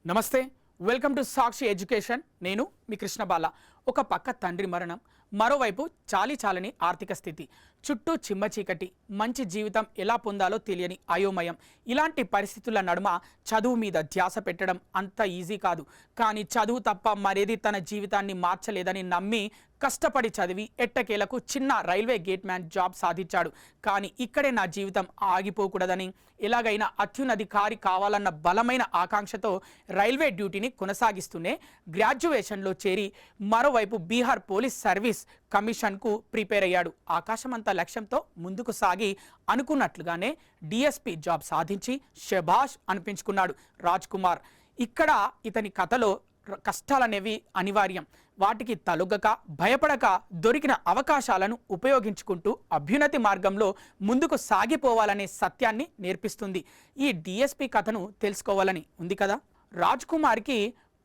నమస్తే, welcome to Sakshi education. నేను మీ కృష్ణబాల. ఒక పక్క తండ్రి మరణం, మరోవైపు చాలీచాలని ఆర్థిక స్థితి, చుట్టూ చిమ్మ చీకటి, మంచి జీవితం ఎలా పొందాలో తెలియని అయోమయం. ఇలాంటి పరిస్థితుల నడుమ చదువు మీద ధ్యాస పెట్టడం అంత ఈజీ కాదు. కానీ చదువు తప్ప మరేది తన జీవితాన్ని మార్చలేదని నమ్మి కష్టపడి చదివి ఎట్టకేలకు చిన్న రైల్వే గేట్ మ్యాన్ జాబ్ సాధించాడు. కానీ ఇక్కడే నా జీవితం ఆగిపోకూడదని, ఎలాగైనా అత్యున్నధికారి కావాలన్న బలమైన ఆకాంక్షతో రైల్వే డ్యూటీని కొనసాగిస్తూనే గ్రాడ్యుయేషన్లో చేరి మరోవైపు బీహార్ పోలీస్ సర్వీస్ కమిషన్కు ప్రిపేర్ అయ్యాడు. ఆకాశమంత లక్ష్యంతో ముందుకు సాగి అనుకున్నట్లుగానే డిఎస్పీ జాబ్ సాధించి శభాష్ అనిపించుకున్నాడు రాజ్ కుమార్. ఇక్కడ ఇతని కథలో కష్టాలనేవి అనివార్యం. వాటికి తలొగ్గక భయపడక దొరికిన అవకాశాలను ఉపయోగించుకుంటూ అభ్యున్నతి మార్గంలో ముందుకు సాగిపోవాలనే సత్యాన్ని నేర్పిస్తుంది. ఈ డిఎస్పీ కథను తెలుసుకోవాలని ఉంది కదా. రాజ్ కుమార్కి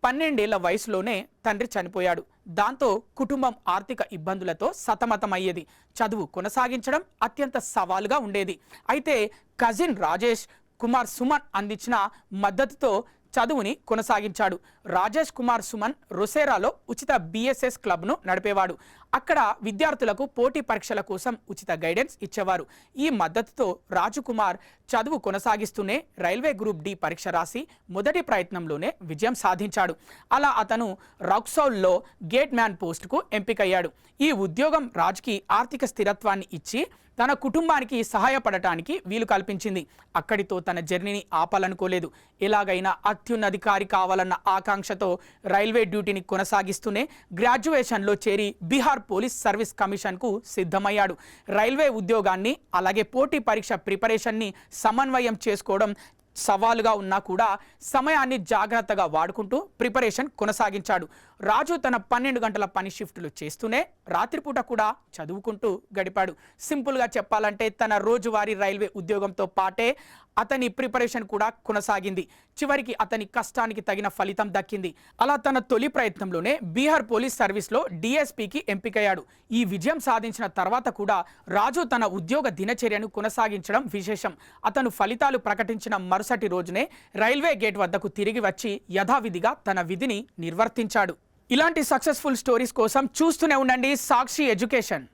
12 ఏళ్ల వయసులోనే తండ్రి చనిపోయాడు. దాంతో కుటుంబం ఆర్థిక ఇబ్బందులతో సతమతమయ్యేది. చదువు కొనసాగించడం అత్యంత సవాలుగా ఉండేది. అయితే కజిన్ రాజేష్ కుమార్ సుమన్ అందించిన మద్దతుతో చదువుని కొనసాగించాడు. రాజేష్ కుమార్ సుమన్ రొసేరాలో ఉచిత బిఎస్ఎస్ క్లబ్ను నడిపేవాడు. అక్కడ విద్యార్థులకు పోటీ పరీక్షల కోసం ఉచిత గైడెన్స్ ఇచ్చేవారు. ఈ మద్దతుతో రాజకుమార్ చదువు కొనసాగిస్తూనే రైల్వే గ్రూప్ డి పరీక్ష రాసి మొదటి ప్రయత్నంలోనే విజయం సాధించాడు. అలా అతను రక్సౌల్లో గేట్ మ్యాన్ పోస్టుకు ఎంపికయ్యాడు. ఈ ఉద్యోగం రాజ్కి ఆర్థిక స్థిరత్వాన్ని ఇచ్చి తన కుటుంబానికి సహాయపడటానికి వీలు కల్పించింది. అక్కడితో తన జర్నీని ఆపాలనుకోలేదు. ఎలాగైనా అత్యున్నధికారి కావాలన్న ఆకాంక్షతో రైల్వే డ్యూటీని కొనసాగిస్తూనే గ్రాడ్యుయేషన్లో చేరి బీహార్ పోలీస్ సర్వీస్ కమిషన్కు సిద్ధమయ్యాడు. రైల్వే ఉద్యోగాన్ని అలాగే పోటీ పరీక్ష ప్రిపరేషన్ని సమన్వయం చేసుకోవడం సవాలుగా ఉన్నా కూడా సమయాన్ని జాగ్రత్తగా వాడుకుంటూ ప్రిపరేషన్ కొనసాగించాడు. రాజు తన 12 గంటల పని షిఫ్టులు చేస్తూనే రాత్రిపూట కూడా చదువుకుంటూ గడిపాడు. సింపుల్గా చెప్పాలంటే తన రోజువారీ రైల్వే ఉద్యోగంతో పాటే అతని ప్రిపరేషన్ కూడా కొనసాగింది. చివరికి అతని కష్టానికి తగిన ఫలితం దక్కింది. అలా తన తొలి ప్రయత్నంలోనే బీహార్ పోలీస్ సర్వీస్లో డిఎస్పీకి ఎంపికయ్యాడు. ఈ విజయం సాధించిన తర్వాత కూడా రాజు తన ఉద్యోగ దినచర్యను కొనసాగించడం విశేషం. అతను ఫలితాలు ప్రకటించిన మరుసటి రోజునే రైల్వే గేట్ వద్దకు తిరిగి వచ్చి యథావిధిగా తన విధిని నిర్వర్తించాడు. ఇలాంటి సక్సెస్ఫుల్ స్టోరీస్ కోసం చూస్తూనే ఉండండి సాక్షి ఎడ్యుకేషన్.